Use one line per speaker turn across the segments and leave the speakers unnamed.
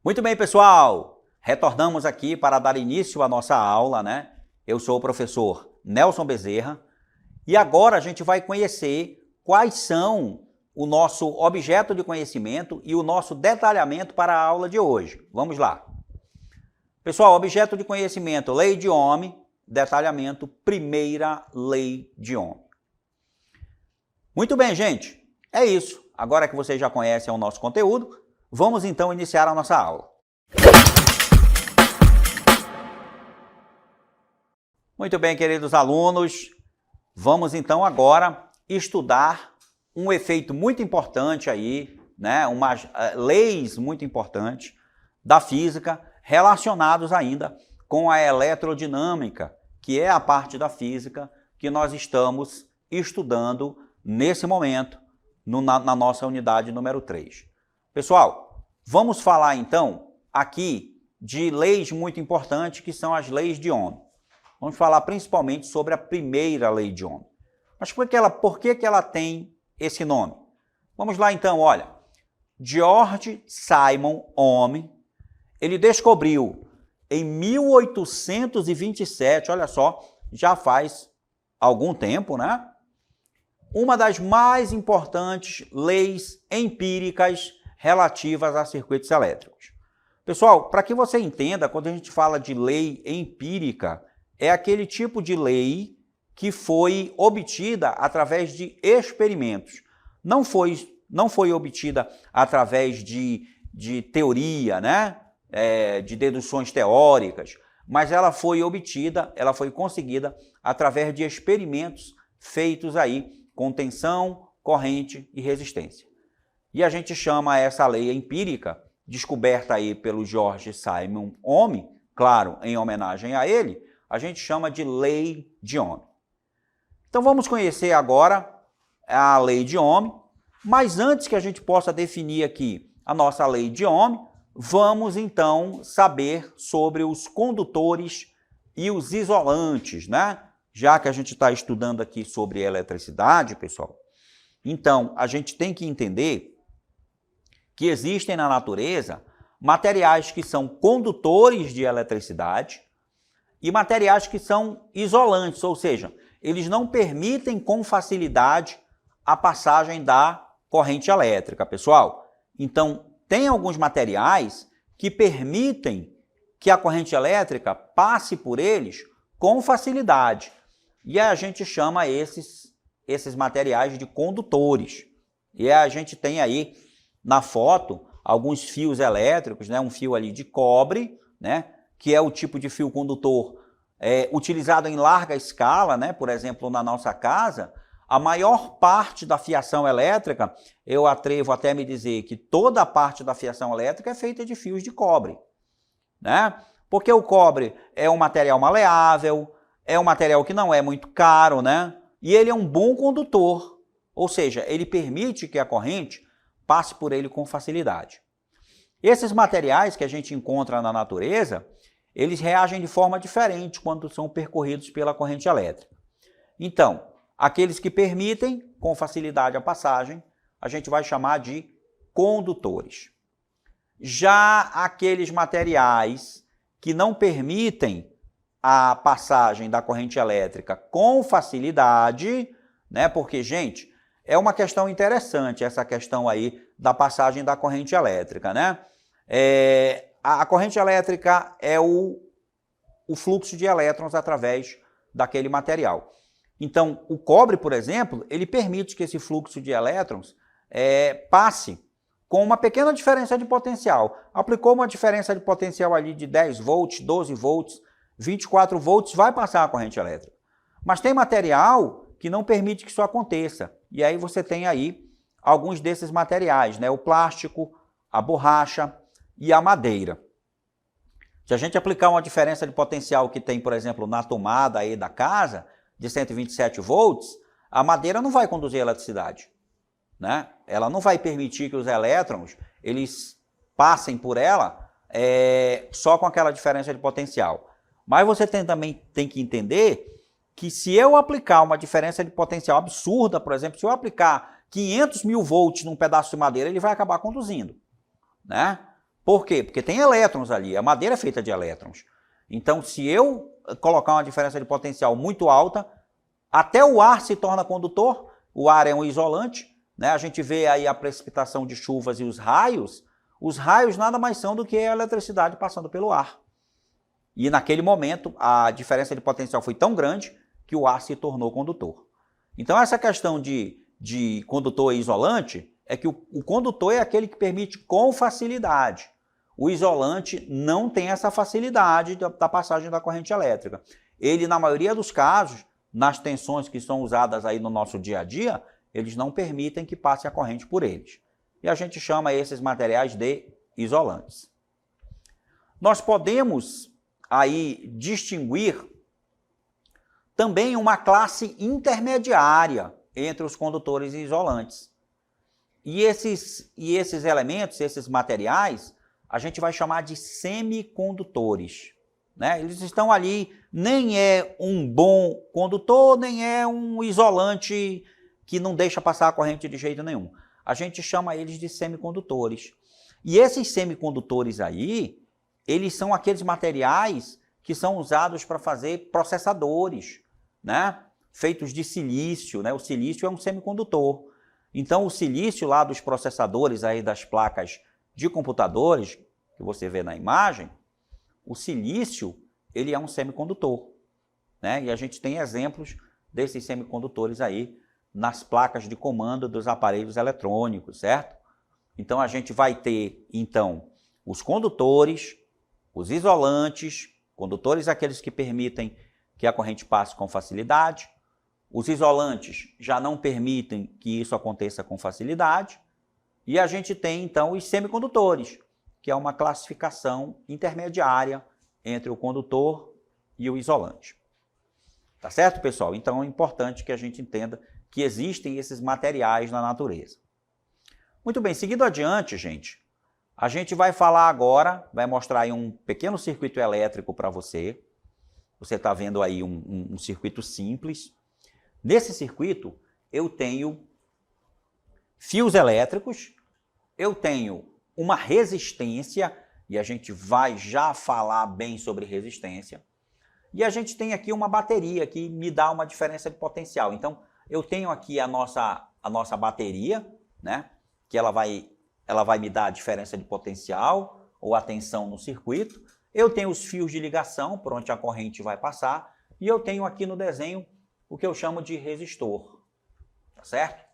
Muito bem, pessoal! Retornamos aqui para dar início à nossa aula, né? Eu sou o professor Nelson Bezerra e agora a gente vai conhecer quais são o nosso objeto de conhecimento e o nosso detalhamento para a aula de hoje. Vamos lá. Pessoal, objeto de conhecimento, lei de Ohm, detalhamento, primeira lei de Ohm. Muito bem, gente. É isso. Agora que vocês já conhecem o nosso conteúdo, vamos então iniciar a nossa aula. Muito bem, queridos alunos, vamos então agora estudar um efeito muito importante aí, né, umas leis muito importantes da física relacionados ainda com a eletrodinâmica, que é a parte da física que nós estamos estudando nesse momento na nossa unidade número 3. Pessoal, vamos falar então aqui de leis muito importantes que são as leis de Ohm. Vamos falar principalmente sobre a primeira lei de Ohm. Mas por que ela tem esse nome? Vamos lá então, olha. George Simon Ohm, ele descobriu em 1827, olha só, já faz algum tempo, né? Uma das mais importantes leis empíricas relativas a circuitos elétricos. Pessoal, para que você entenda, quando a gente fala de lei empírica, é aquele tipo de lei que foi obtida através de experimentos. Não foi obtida através de teoria, né? De deduções teóricas, mas ela foi obtida, ela foi conseguida através de experimentos feitos aí com tensão, corrente e resistência. E a gente chama essa lei empírica, descoberta aí pelo George Simon Ohm, claro, em homenagem a ele, a gente chama de lei de Ohm. Então vamos conhecer agora a lei de Ohm, mas antes que a gente possa definir aqui a nossa lei de Ohm, vamos então saber sobre os condutores e os isolantes, né? Já que a gente está estudando aqui sobre eletricidade, pessoal, então a gente tem que entender que existem na natureza materiais que são condutores de eletricidade e materiais que são isolantes, ou seja, eles não permitem com facilidade a passagem da corrente elétrica, pessoal. Então, tem alguns materiais que permitem que a corrente elétrica passe por eles com facilidade. E a gente chama esses materiais de condutores. E a gente tem aí na foto alguns fios elétricos, né? Um fio ali de cobre, né? Que é o tipo de fio condutor utilizado em larga escala, né? Por exemplo, na nossa casa, a maior parte da fiação elétrica, eu atrevo até me dizer que toda a parte da fiação elétrica é feita de fios de cobre, né? Porque o cobre é um material maleável, é um material que não é muito caro, né? E ele é um bom condutor, ou seja, ele permite que a corrente passe por ele com facilidade. Esses materiais que a gente encontra na natureza, eles reagem de forma diferente quando são percorridos pela corrente elétrica. Então, aqueles que permitem com facilidade a passagem, a gente vai chamar de condutores. Já aqueles materiais que não permitem a passagem da corrente elétrica com facilidade, né? Porque, gente, é uma questão interessante essa questão aí da passagem da corrente elétrica, né? A corrente elétrica é o fluxo de elétrons através daquele material. Então, o cobre, por exemplo, ele permite que esse fluxo de elétrons passe com uma pequena diferença de potencial. Aplicou uma diferença de potencial ali de 10 volts, 12 volts, 24 volts, vai passar a corrente elétrica. Mas tem material que não permite que isso aconteça. E aí você tem aí alguns desses materiais, né? O plástico, a borracha e a madeira. Se a gente aplicar uma diferença de potencial que tem, por exemplo, na tomada aí da casa, de 127 volts, a madeira não vai conduzir eletricidade, né? Ela não vai permitir que os elétrons eles passem por ela só com aquela diferença de potencial. Mas você também tem que entender que se eu aplicar uma diferença de potencial absurda, por exemplo, se eu aplicar 500 mil volts num pedaço de madeira, ele vai acabar conduzindo, né? Por quê? Porque tem elétrons ali, a madeira é feita de elétrons. Então, se eu colocar uma diferença de potencial muito alta, até o ar se torna condutor, o ar é um isolante, né? A gente vê aí a precipitação de chuvas e os raios nada mais são do que a eletricidade passando pelo ar. E naquele momento, a diferença de potencial foi tão grande que o ar se tornou condutor. Então, essa questão de condutor e isolante é que o condutor é aquele que permite com facilidade. O isolante não tem essa facilidade da passagem da corrente elétrica. Ele, na maioria dos casos, nas tensões que são usadas aí no nosso dia a dia, eles não permitem que passe a corrente por eles. E a gente chama esses materiais de isolantes. Nós podemos aí distinguir também uma classe intermediária entre os condutores e isolantes. E esses elementos, esses materiais, a gente vai chamar de semicondutores, né? Eles estão ali, nem é um bom condutor, nem é um isolante que não deixa passar a corrente de jeito nenhum. A gente chama eles de semicondutores. E esses semicondutores aí, eles são aqueles materiais que são usados para fazer processadores, né? Feitos de silício, né? O silício é um semicondutor. Então, o silício lá dos processadores aí das placas de computadores, que você vê na imagem, o silício, ele é um semicondutor, né? E a gente tem exemplos desses semicondutores aí nas placas de comando dos aparelhos eletrônicos, certo? Então, a gente vai ter, então, os condutores, os isolantes, condutores aqueles que permitem que a corrente passe com facilidade. Os isolantes já não permitem que isso aconteça com facilidade. E a gente tem, então, os semicondutores, que é uma classificação intermediária entre o condutor e o isolante. Tá certo, pessoal? Então, é importante que a gente entenda que existem esses materiais na natureza. Muito bem, seguindo adiante, gente, a gente vai falar agora, vai mostrar aí um pequeno circuito elétrico para você. Você está vendo aí um circuito simples. Nesse circuito, eu tenho fios elétricos, eu tenho uma resistência, e a gente vai já falar bem sobre resistência, e a gente tem aqui uma bateria que me dá uma diferença de potencial. Então, eu tenho aqui a nossa bateria, né, que ela vai me dar a diferença de potencial ou a tensão no circuito. Eu tenho os fios de ligação, por onde a corrente vai passar, e eu tenho aqui no desenho o que eu chamo de resistor, tá certo?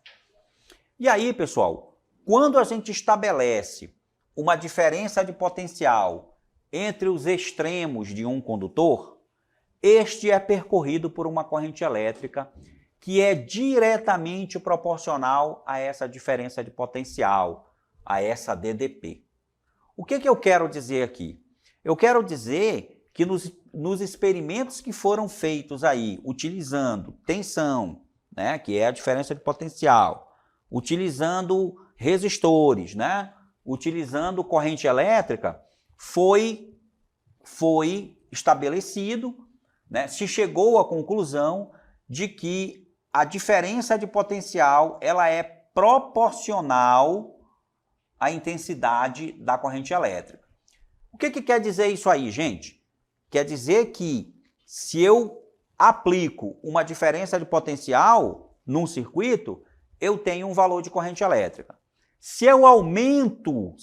E aí, pessoal, quando a gente estabelece uma diferença de potencial entre os extremos de um condutor, este é percorrido por uma corrente elétrica que é diretamente proporcional a essa diferença de potencial, a essa DDP. O que eu quero dizer aqui? Eu quero dizer que nos experimentos que foram feitos aí, utilizando tensão, né, que é a diferença de potencial, utilizando resistores, né, utilizando corrente elétrica, foi estabelecido, né, se chegou à conclusão de que a diferença de potencial ela é proporcional à intensidade da corrente elétrica. O que quer dizer isso aí, gente? Quer dizer que se eu aplico uma diferença de potencial num circuito, eu tenho um valor de corrente elétrica. Se eu aumento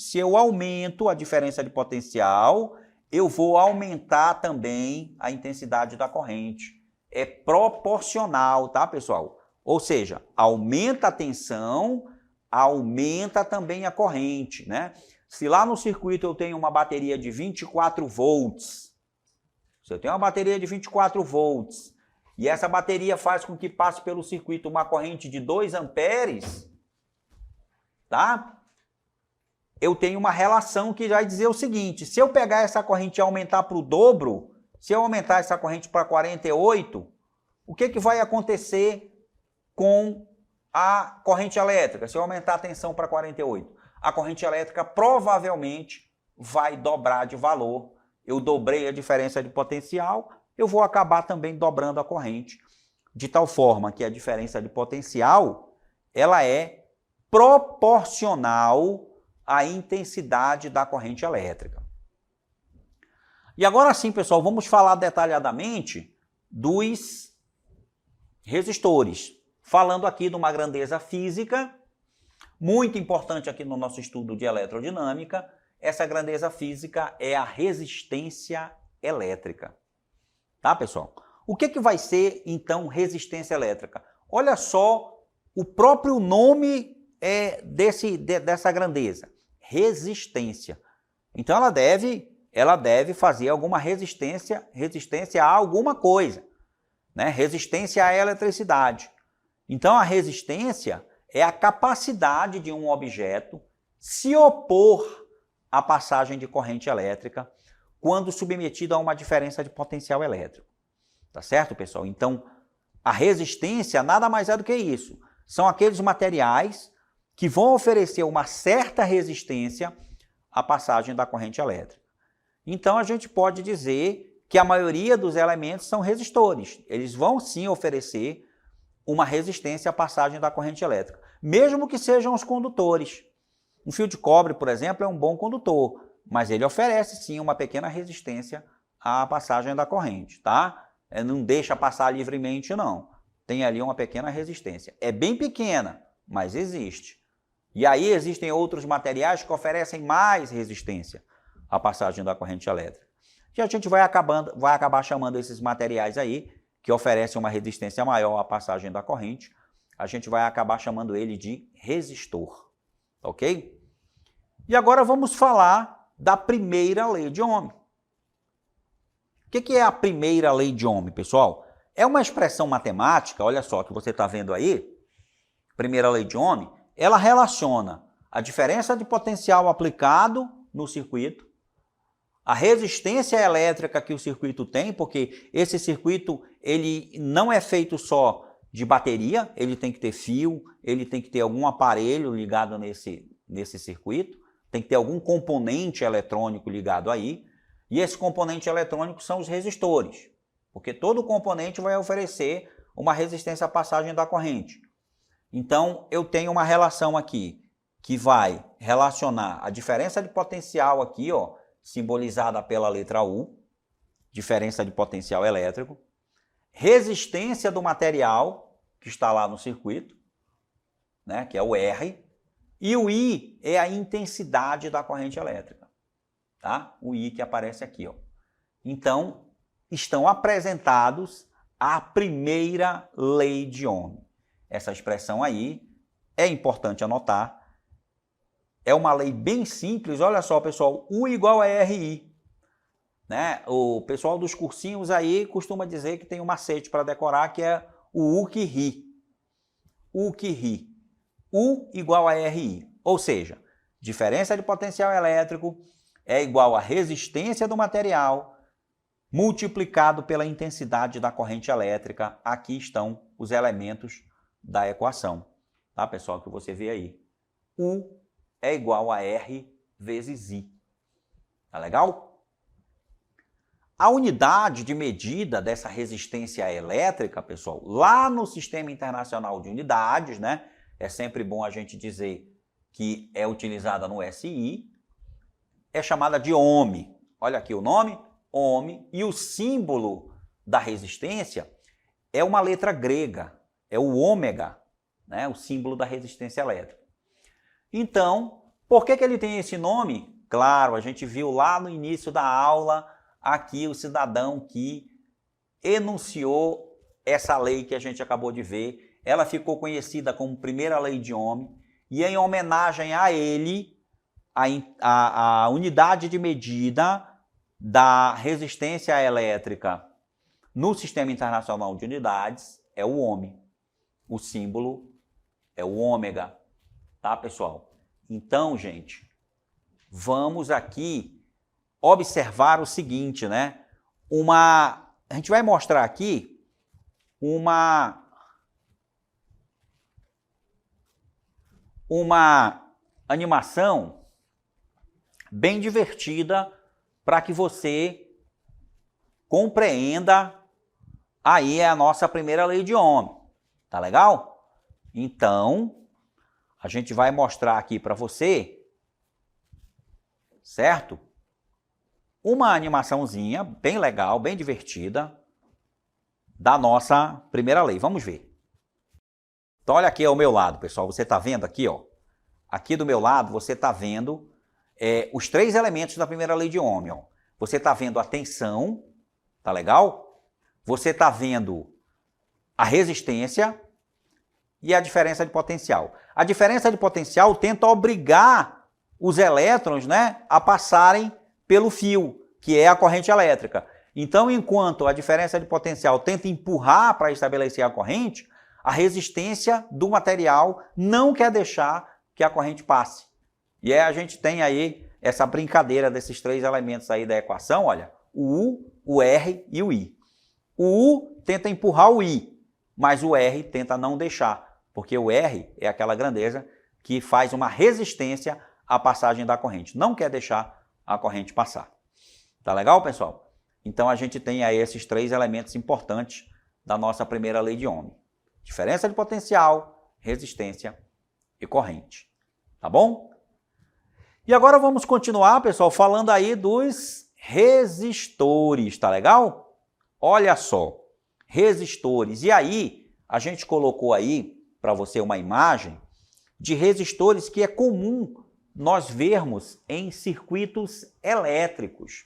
a diferença de potencial, eu vou aumentar também a intensidade da corrente. É proporcional, tá, pessoal? Ou seja, aumenta a tensão, aumenta também a corrente, né? Se lá no circuito eu tenho uma bateria de 24 volts, se eu tenho uma bateria de 24 volts e essa bateria faz com que passe pelo circuito uma corrente de 2 amperes, tá? Eu tenho uma relação que vai dizer o seguinte: se eu pegar essa corrente e aumentar para o dobro, se eu aumentar essa corrente para 48, o que vai acontecer com a corrente elétrica? Se eu aumentar a tensão para 48, a corrente elétrica provavelmente vai dobrar de valor. Eu dobrei a diferença de potencial, eu vou acabar também dobrando a corrente, de tal forma que a diferença de potencial ela é proporcional a intensidade da corrente elétrica. E agora sim, pessoal, vamos falar detalhadamente dos resistores. Falando aqui de uma grandeza física, muito importante aqui no nosso estudo de eletrodinâmica, essa grandeza física é a resistência elétrica. Tá, pessoal? O que vai ser, então, resistência elétrica? Olha só o próprio nome dessa grandeza. Resistência. Então, ela deve fazer alguma resistência a alguma coisa, né? Resistência à eletricidade. Então, a resistência é a capacidade de um objeto se opor à passagem de corrente elétrica quando submetido a uma diferença de potencial elétrico. Tá certo, pessoal? Então, a resistência nada mais é do que isso. São aqueles materiais que vão oferecer uma certa resistência à passagem da corrente elétrica. Então, a gente pode dizer que a maioria dos elementos são resistores. Eles vão sim oferecer uma resistência à passagem da corrente elétrica, mesmo que sejam os condutores. Um fio de cobre, por exemplo, é um bom condutor, mas ele oferece sim uma pequena resistência à passagem da corrente, tá? Não deixa passar livremente, não. Tem ali uma pequena resistência. É bem pequena, mas existe. E aí existem outros materiais que oferecem mais resistência à passagem da corrente elétrica. E a gente vai acabar chamando esses materiais aí, que oferecem uma resistência maior à passagem da corrente, a gente vai acabar chamando ele de resistor. Ok? E agora vamos falar da primeira lei de Ohm. O que é a primeira lei de Ohm, pessoal? É uma expressão matemática, olha só, que você está vendo aí, primeira lei de Ohm, ela relaciona a diferença de potencial aplicado no circuito, a resistência elétrica que o circuito tem, porque esse circuito ele não é feito só de bateria, ele tem que ter fio, ele tem que ter algum aparelho ligado nesse circuito, tem que ter algum componente eletrônico ligado aí, e esse componente eletrônico são os resistores, porque todo componente vai oferecer uma resistência à passagem da corrente. Então, eu tenho uma relação aqui que vai relacionar a diferença de potencial aqui, ó, simbolizada pela letra U, diferença de potencial elétrico, resistência do material que está lá no circuito, né, que é o R, e o I é a intensidade da corrente elétrica, tá? O I que aparece aqui, ó. Então, estão apresentados a primeira lei de Ohm. Essa expressão aí é importante anotar. É uma lei bem simples, olha só, pessoal, U igual a RI. Né? O pessoal dos cursinhos aí costuma dizer que tem um macete para decorar, que é o U que ri. U que ri. U igual a RI. Ou seja, diferença de potencial elétrico é igual a resistência do material multiplicado pela intensidade da corrente elétrica. Aqui estão os elementos da equação. Tá, pessoal, que você vê aí. U é igual a R vezes I. Tá legal? A unidade de medida dessa resistência elétrica, pessoal, lá no Sistema Internacional de Unidades, né? É sempre bom a gente dizer que é utilizada no SI, é chamada de ohm. Olha aqui o nome, ohm, e o símbolo da resistência é uma letra grega, é o ômega, né? O símbolo da resistência elétrica. Então, por que ele tem esse nome? Claro, a gente viu lá no início da aula, aqui o cidadão que enunciou essa lei que a gente acabou de ver. Ela ficou conhecida como primeira lei de Ohm, e em homenagem a ele, a unidade de medida da resistência elétrica no Sistema Internacional de Unidades é o ohm. O símbolo é o ômega, tá, pessoal? Então, gente, vamos aqui observar o seguinte, né? A gente vai mostrar aqui uma animação bem divertida para que você compreenda aí a nossa primeira lei de Ohm. Tá legal? Então, a gente vai mostrar aqui para você certo? Uma animaçãozinha bem legal, bem divertida, da nossa primeira lei. Vamos ver. Então, olha aqui ao meu lado, pessoal. Você está vendo aqui, ó? Aqui do meu lado, você está vendo os 3 elementos da primeira lei de Ohm. Ó. Você está vendo a tensão, tá legal? Você está vendo a resistência e a diferença de potencial. A diferença de potencial tenta obrigar os elétrons, né, a passarem pelo fio, que é a corrente elétrica. Então, enquanto a diferença de potencial tenta empurrar para estabelecer a corrente, a resistência do material não quer deixar que a corrente passe. E aí a gente tem aí essa brincadeira desses 3 elementos aí da equação, olha, o U, o R e o I. O U tenta empurrar o I, mas o R tenta não deixar, porque o R é aquela grandeza que faz uma resistência à passagem da corrente, não quer deixar a corrente passar. Tá legal, pessoal? Então a gente tem aí esses 3 elementos importantes da nossa primeira lei de Ohm. Diferença de potencial, resistência e corrente. Tá bom? E agora vamos continuar, pessoal, falando aí dos resistores, tá legal? Olha só, resistores. E aí, a gente colocou aí para você uma imagem de resistores que é comum nós vermos em circuitos elétricos,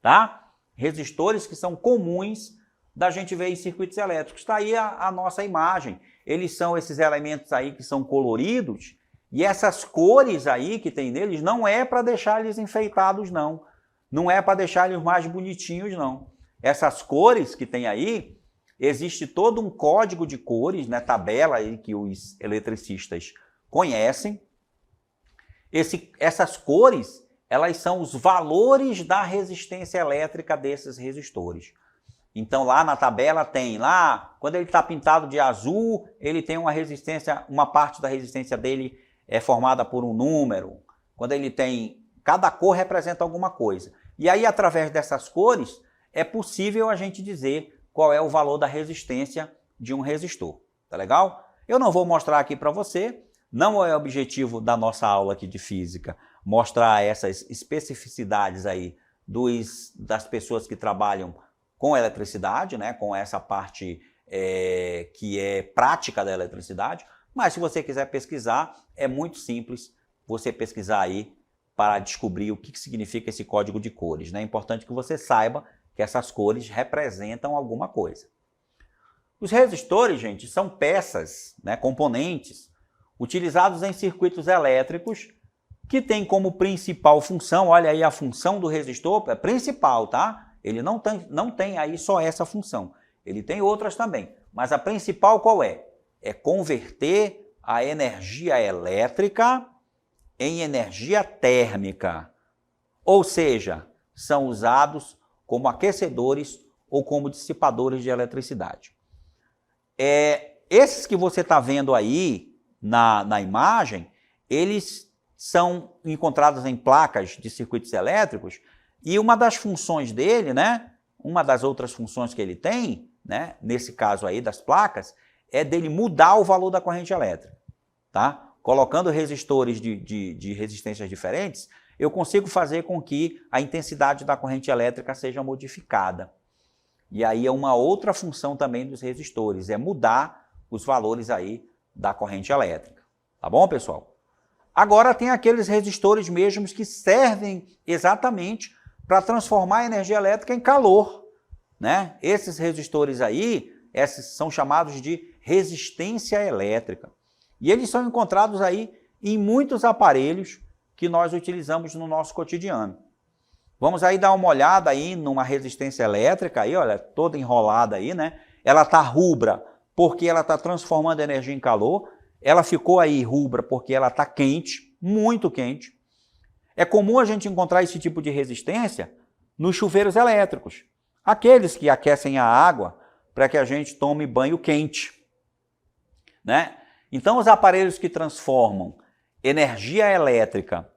tá? Resistores que são comuns da gente ver em circuitos elétricos. Está aí a nossa imagem. Eles são esses elementos aí que são coloridos e essas cores aí que tem neles não é para deixar eles enfeitados, não. Não é para deixar eles mais bonitinhos, não. Essas cores que tem aí, existe todo um código de cores, né, tabela aí que os eletricistas conhecem. Essas cores, elas são os valores da resistência elétrica desses resistores. Então lá na tabela tem, lá, quando ele está pintado de azul, ele tem uma resistência, uma parte da resistência dele é formada por um número. Quando ele tem, cada cor representa alguma coisa. E aí, através dessas cores, é possível a gente dizer qual é o valor da resistência de um resistor. Tá legal? Eu não vou mostrar aqui para você, não é o objetivo da nossa aula aqui de física, mostrar essas especificidades aí das pessoas que trabalham com eletricidade, né, com essa parte que é prática da eletricidade, mas se você quiser pesquisar, é muito simples você pesquisar aí para descobrir o que significa esse código de cores, né? É importante que você saiba que essas cores representam alguma coisa. Os resistores, gente, são peças, né, componentes, utilizados em circuitos elétricos que têm como principal função, olha aí a função do resistor, é principal, tá? Ele não tem aí só essa função, ele tem outras também, mas a principal qual é? É converter a energia elétrica em energia térmica, ou seja, são usados como aquecedores ou como dissipadores de eletricidade. Esses que você está vendo aí na imagem, eles são encontrados em placas de circuitos elétricos. E uma das funções dele, né, uma das outras funções que ele tem, né, nesse caso aí das placas, é dele mudar o valor da corrente elétrica. Tá? Colocando resistores de resistências diferentes, eu consigo fazer com que a intensidade da corrente elétrica seja modificada. E aí é uma outra função também dos resistores, é mudar os valores aí da corrente elétrica. Tá bom, pessoal? Agora tem aqueles resistores mesmos que servem exatamente para transformar a energia elétrica em calor, né? Esses resistores aí, esses são chamados de resistência elétrica. E eles são encontrados aí em muitos aparelhos que nós utilizamos no nosso cotidiano. Vamos aí dar uma olhada aí numa resistência elétrica aí, olha, toda enrolada aí, né? Ela está rubra porque ela está transformando energia em calor. Ela ficou aí rubra porque ela está quente, muito quente. É comum a gente encontrar esse tipo de resistência nos chuveiros elétricos. Aqueles que aquecem a água para que a gente tome banho quente, né? Então, os aparelhos que transformam energia elétrica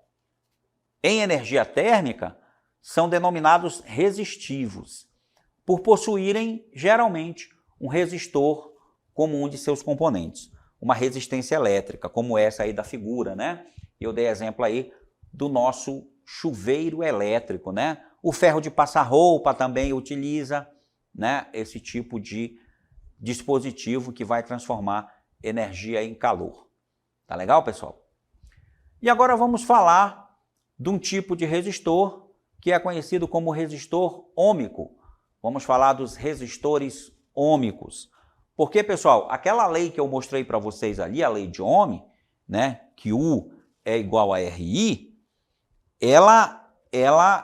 em energia térmica são denominados resistivos, por possuírem, geralmente, um resistor como um de seus componentes, uma resistência elétrica, como essa aí da figura, né? Eu dei exemplo aí do nosso chuveiro elétrico, né? O ferro de passar roupa também utiliza, né, esse tipo de dispositivo que vai transformar energia em calor. Tá legal, pessoal? E agora vamos falar de um tipo de resistor que é conhecido como resistor ôhmico. Vamos falar dos resistores ôhmicos. Porque, pessoal, aquela lei que eu mostrei para vocês ali, a lei de Ohm, né, que U é igual a RI, ela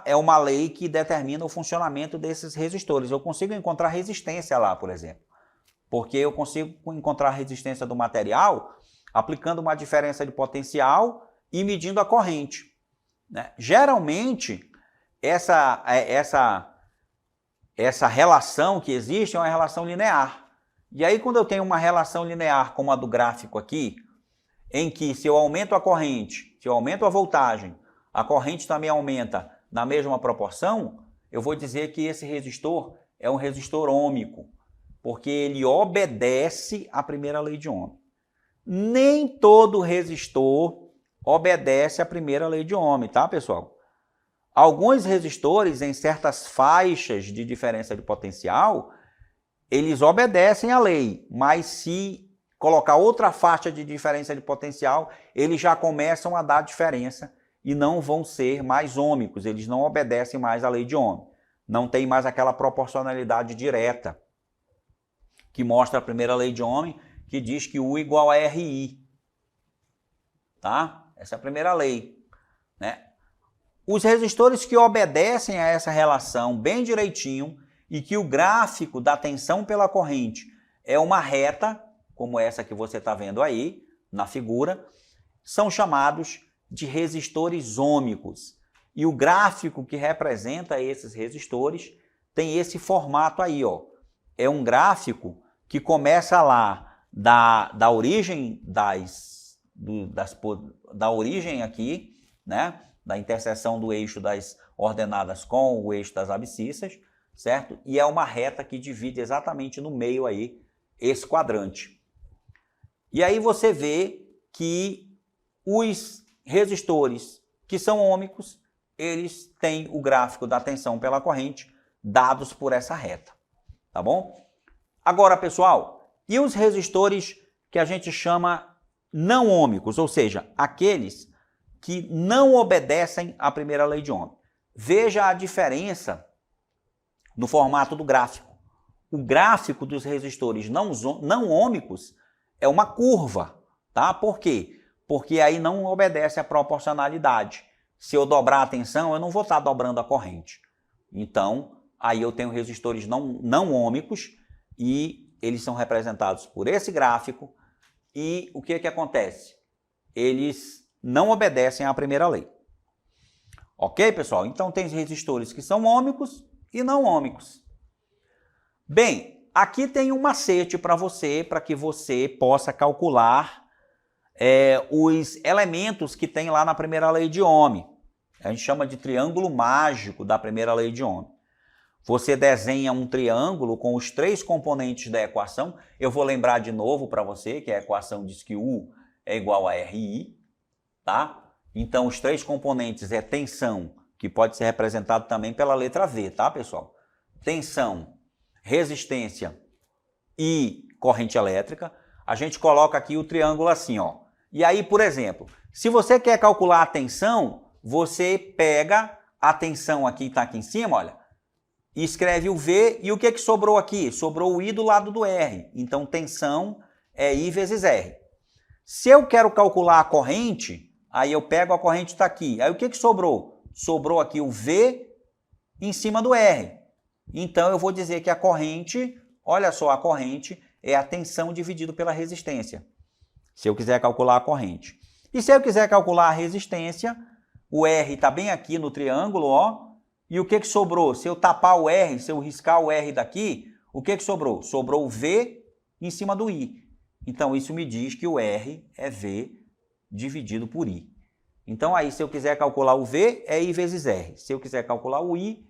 é uma lei que determina o funcionamento desses resistores. Eu consigo encontrar resistência lá, por exemplo, porque eu consigo encontrar a resistência do material aplicando uma diferença de potencial e medindo a corrente, né? Geralmente, essa relação que existe é uma relação linear. E aí, quando eu tenho uma relação linear como a do gráfico aqui, em que se eu aumento a corrente, se eu aumento a voltagem, a corrente também aumenta na mesma proporção, eu vou dizer que esse resistor é um resistor ôhmico, porque ele obedece à primeira lei de Ohm. Nem todo resistor obedece à primeira lei de Ohm, tá, pessoal? Alguns resistores, em certas faixas de diferença de potencial, eles obedecem à lei, mas se colocar outra faixa de diferença de potencial, eles já começam a dar diferença e não vão ser mais ôhmicos, eles não obedecem mais à lei de Ohm. Não tem mais aquela proporcionalidade direta que mostra a primeira lei de Ohm, que diz que U igual a RI. Tá? Essa é a primeira lei, né? Os resistores que obedecem a essa relação bem direitinho e que o gráfico da tensão pela corrente é uma reta, como essa que você está vendo aí na figura, são chamados de resistores ôhmicos. E o gráfico que representa esses resistores tem esse formato aí, ó. É um gráfico que começa lá da origem da origem aqui, né, da interseção do eixo das ordenadas com o eixo das abscissas, certo? E é uma reta que divide exatamente no meio aí esse quadrante. E aí você vê que os resistores que são ôhmicos, eles têm o gráfico da tensão pela corrente dados por essa reta, tá bom? Agora, pessoal, e os resistores que a gente chama não ôhmicos, ou seja, aqueles que não obedecem à primeira lei de Ohm? Veja a diferença no formato do gráfico. O gráfico dos resistores não ôhmicos é uma curva, tá? Por quê? Porque aí não obedece à proporcionalidade. Se eu dobrar a tensão, eu não vou estar dobrando a corrente. Então, aí eu tenho resistores não ôhmicos e eles são representados por esse gráfico. E o que acontece? Eles não obedecem à primeira lei. Ok, pessoal? Então, tem resistores que são ôhmicos e não ôhmicos. Bem, aqui tem um macete para que você possa calcular os elementos que tem lá na primeira lei de Ohm. A gente chama de triângulo mágico da primeira lei de Ohm. Você desenha um triângulo com os 3 componentes da equação. Eu vou lembrar de novo para você que a equação diz que U é igual a RI, tá? Então, os 3 componentes é tensão, que pode ser representado também pela letra V, tá, pessoal? Tensão, resistência e corrente elétrica. A gente coloca aqui o triângulo assim, ó. E aí, por exemplo, se você quer calcular a tensão, você pega a tensão aqui, tá aqui em cima, olha, e escreve o V, e o que sobrou aqui? Sobrou o I do lado do R. Então, tensão é I vezes R. Se eu quero calcular a corrente, aí eu pego a corrente que está aqui. Aí o que sobrou? Sobrou aqui o V em cima do R. Então, eu vou dizer que a corrente, olha só, a corrente é a tensão dividido pela resistência. Se eu quiser calcular a corrente. E se eu quiser calcular a resistência, o R está bem aqui no triângulo, ó. E o que sobrou? Se eu tapar o R, se eu riscar o R daqui, o que sobrou? Sobrou o V em cima do I. Então, isso me diz que o R é V dividido por I. Então, aí, se eu quiser calcular o V, é I vezes R. Se eu quiser calcular o I,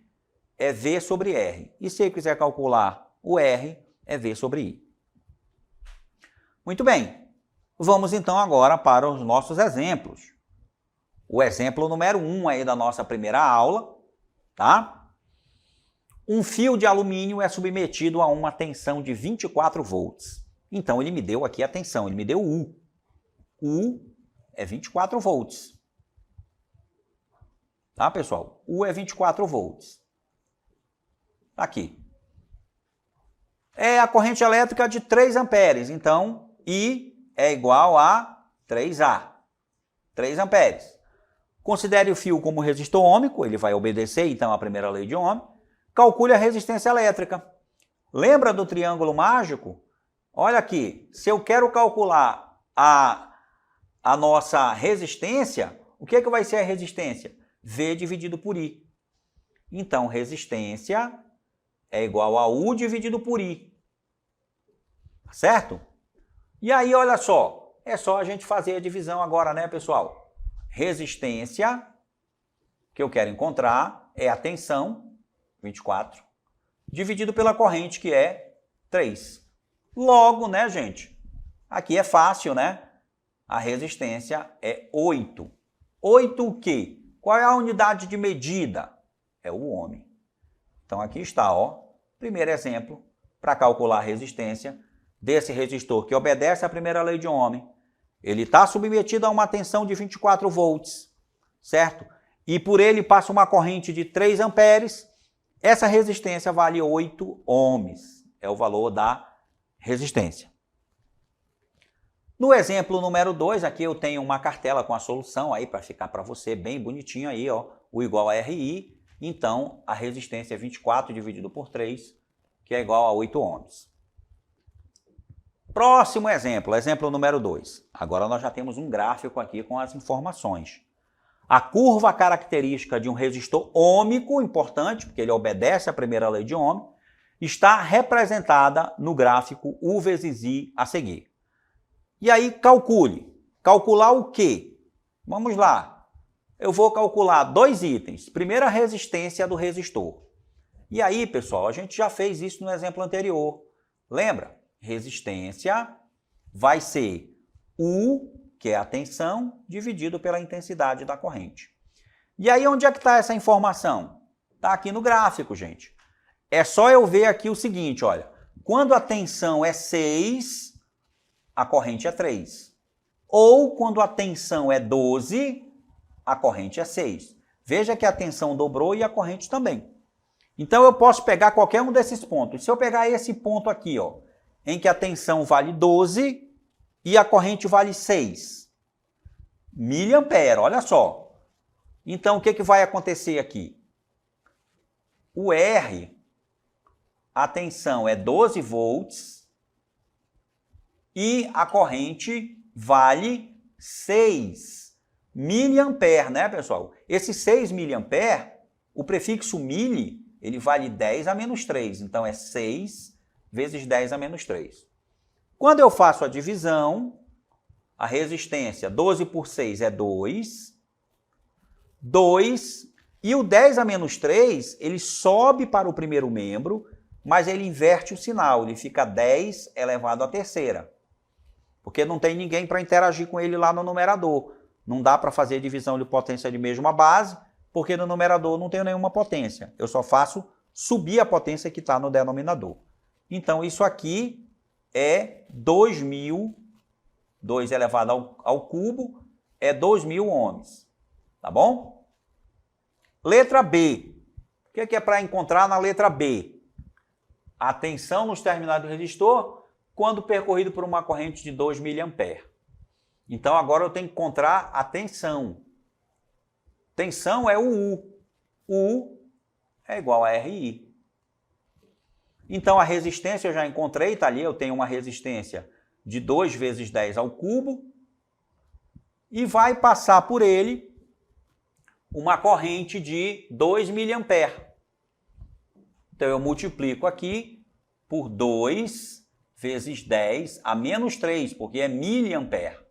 é V sobre R. E se eu quiser calcular o R, é V sobre I. Muito bem. Vamos, então, agora para os nossos exemplos. O exemplo número 1 aí da nossa primeira aula, tá? Um fio de alumínio é submetido a uma tensão de 24 volts. Então, ele me deu aqui a tensão, ele me deu U. U é 24 volts. Tá, pessoal? U é 24 volts. Tá aqui. É a corrente elétrica de 3 amperes. Então, I é igual a 3A. 3 amperes. Considere o fio como resistor ôhmico, ele vai obedecer, então, à primeira lei de Ohm. Calcule a resistência elétrica. Lembra do triângulo mágico? Olha aqui, se eu quero calcular a nossa resistência, o que vai ser a resistência? V dividido por I. Então, resistência é igual a U dividido por I. Certo? E aí, olha só, é só a gente fazer a divisão agora, né, pessoal? Resistência, que eu quero encontrar, é a tensão, 24, dividido pela corrente, que é 3. Logo, né, gente? Aqui é fácil, né? A resistência é 8. 8 o quê? Qual é a unidade de medida? É o ohm. Então, aqui está, ó, primeiro exemplo para calcular a resistência desse resistor que obedece à primeira lei de Ohm. Ele está submetido a uma tensão de 24 volts, certo? E por ele passa uma corrente de 3 amperes. Essa resistência vale 8 ohms. É o valor da resistência. No exemplo número 2, aqui eu tenho uma cartela com a solução aí para ficar para você bem bonitinho aí, ó, o igual a RI. Então, a resistência é 24 dividido por 3, que é igual a 8 ohms. Próximo exemplo, exemplo número 2. Agora nós já temos um gráfico aqui com as informações. A curva característica de um resistor ôhmico, importante, porque ele obedece à primeira lei de Ohm, está representada no gráfico U vezes I a seguir. E aí, calcule. Calcular o quê? Vamos lá. Eu vou calcular 2 itens. Primeiro, a resistência do resistor. E aí, pessoal, a gente já fez isso no exemplo anterior. Lembra? Resistência vai ser U, que é a tensão, dividido pela intensidade da corrente. E aí, onde é que está essa informação? Está aqui no gráfico, gente. É só eu ver aqui o seguinte, olha. Quando a tensão é 6, a corrente é 3. Ou quando a tensão é 12, a corrente é 6. Veja que a tensão dobrou e a corrente também. Então, eu posso pegar qualquer um desses pontos. Se eu pegar esse ponto aqui, ó, em que a tensão vale 12 e a corrente vale 6 miliampere, olha só. Então, o que vai acontecer aqui? O R, a tensão é 12 volts e a corrente vale 6 miliampere, né, pessoal? Esse 6 miliampere, o prefixo mili, ele vale 10 a menos 3, então é 6 vezes 10 a menos 3. Quando eu faço a divisão, a resistência 12 por 6 é 2, 2, e o 10 a menos 3, ele sobe para o primeiro membro, mas ele inverte o sinal, ele fica 10 elevado à terceira, porque não tem ninguém para interagir com ele lá no numerador. Não dá para fazer divisão de potência de mesma base, porque no numerador não tem nenhuma potência. Eu só faço subir a potência que está no denominador. Então, isso aqui é 2.000, 2 elevado ao cubo, é 2.000 ohms. Tá bom? Letra B. O que é para encontrar na letra B? A tensão nos terminais do resistor quando percorrido por uma corrente de 2 miliampere. Então, agora eu tenho que encontrar a tensão. Tensão é o U. U é igual a RI. Então, a resistência eu já encontrei, está ali, eu tenho uma resistência de 2 vezes 10 ao cubo e vai passar por ele uma corrente de 2 miliampere. Então, eu multiplico aqui por 2 vezes 10 a menos 3, porque é miliampere.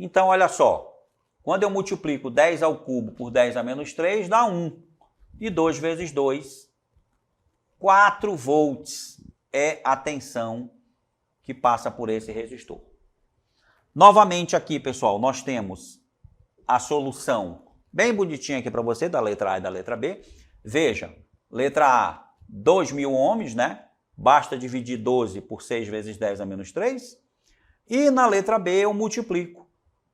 Então, olha só, quando eu multiplico 10 ao cubo por 10 a menos 3, dá 1. E 2 vezes 2, 4 volts é a tensão que passa por esse resistor. Novamente aqui, pessoal, nós temos a solução bem bonitinha aqui para você, da letra A e da letra B. Veja, letra A, 2.000 ohms, né? Basta dividir 12 por 6 vezes 10 a menos 3. E na letra B eu multiplico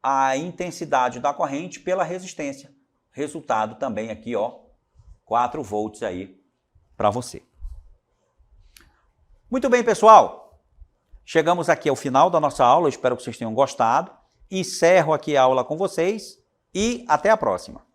a intensidade da corrente pela resistência. Resultado também aqui, ó, 4 volts aí para você. Muito bem, pessoal. Chegamos aqui ao final da nossa aula. Eu espero que vocês tenham gostado. Encerro aqui a aula com vocês e até a próxima.